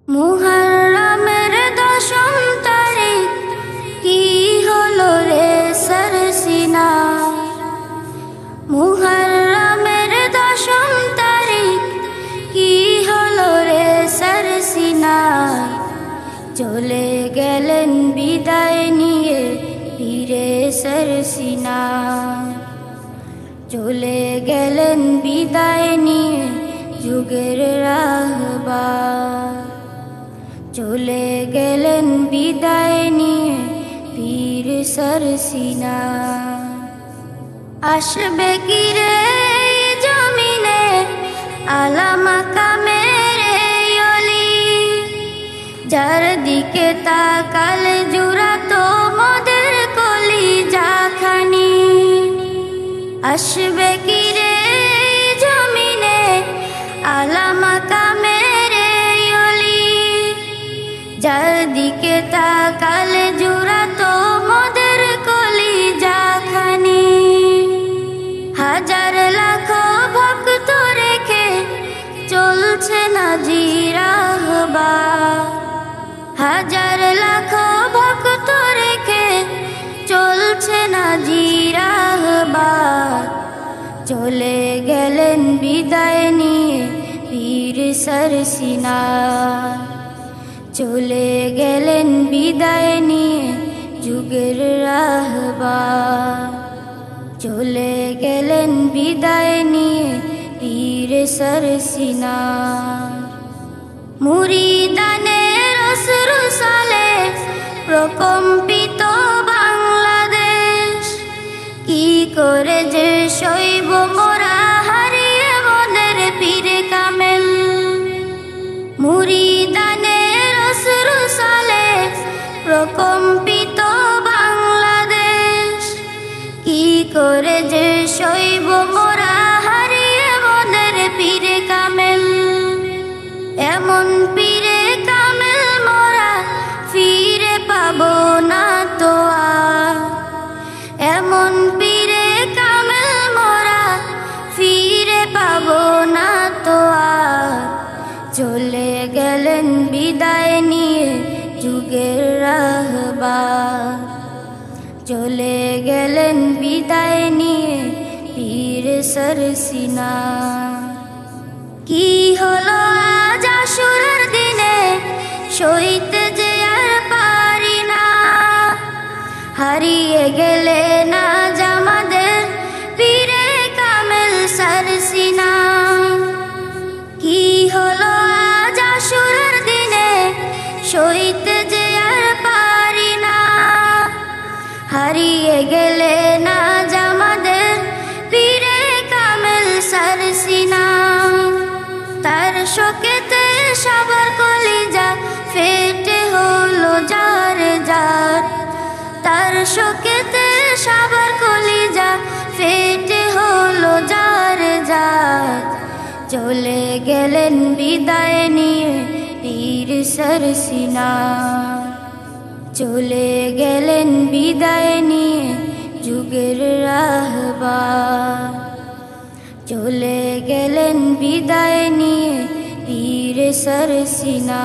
মুহররমের দশম তারিখ কি হলো রে সরসিনা। মুহররমের দশম তারিখ কি হলো রে সরসিনা। চলে গেলেন বিদায় নিয়ে পীরে সরসিনা। চলে গেলেন বিদায় নিয়ে যুগের রাহবার। চলে গেলেন বিদায় নিয়ে পীর সরসিনা। আসবে কি রে জমিনে আলা মাকামের অলি। যার দিকে তাকাল জুড়াতো মোদের কলিজা খানি। আসবে কি রে জমিনে আলা মাকামের অলি। যার দিকে তাকাল জুড়াতো মোদের কলিজা খানি। হাজার লাখ ভক্ত রেখে চলছে না জিরাহবার। হাজার লাখ ভক্ত রেখে চলছে না জিরাহবার। চলে গেলেন বিদায় নিয়ে পীর সরসিনা। চলে গেলেন বিদায় নিয়ে যুগের রাহবার। চলে গেলেন বিদায় নিয়ে পীর সরসিনা। মুরিদানের অশ্রু সালে প্রকম্পিত বাংলাদেশ। কি করে যে সইব মোরা হারিয়ে মোদের পীর কামেল। মুরিদানের অশ্রু সালে প্রকম্পিত বাংলাদেশ। কি করে যে সইব মোরা হারিয়ে মোদের পীর কামেল। এমন পীরে কামেল মোরা ফিরে পাবো না তো আর। এমন পীরে কামেল মোরা ফিরে পাবো না তো আর। চলে গেলেন বিদায় নিয়ে যুগের রাহবার। চলে গেলেন বিদায় নিয়ে পীর সরসিনা। কি হলো আজ আশুরার দিনে সইতে যে আর পারি না। হারিয়ে গেলে না আমাদের পীরে কামেল সরসিনা। কি হলো আজ আশুরার দিনে সইতে যে আর পারি না। হারিয়ে গেলে না আমাদের পীরে কামেল সরসিনা। তার শোকেতে সবার কলিজা ফেটে হলো জার জার। তার শোকেতে সবার কলিজা ফেটে হলো জার জার। চলে গেলেন বিদায় নিয়ে পীর সরসিনা। চলে গেলেন বিদায় নিয়ে যুগের রাহবার। চলে গেলেন বিদায় নিয়ে পীর সরসিনা।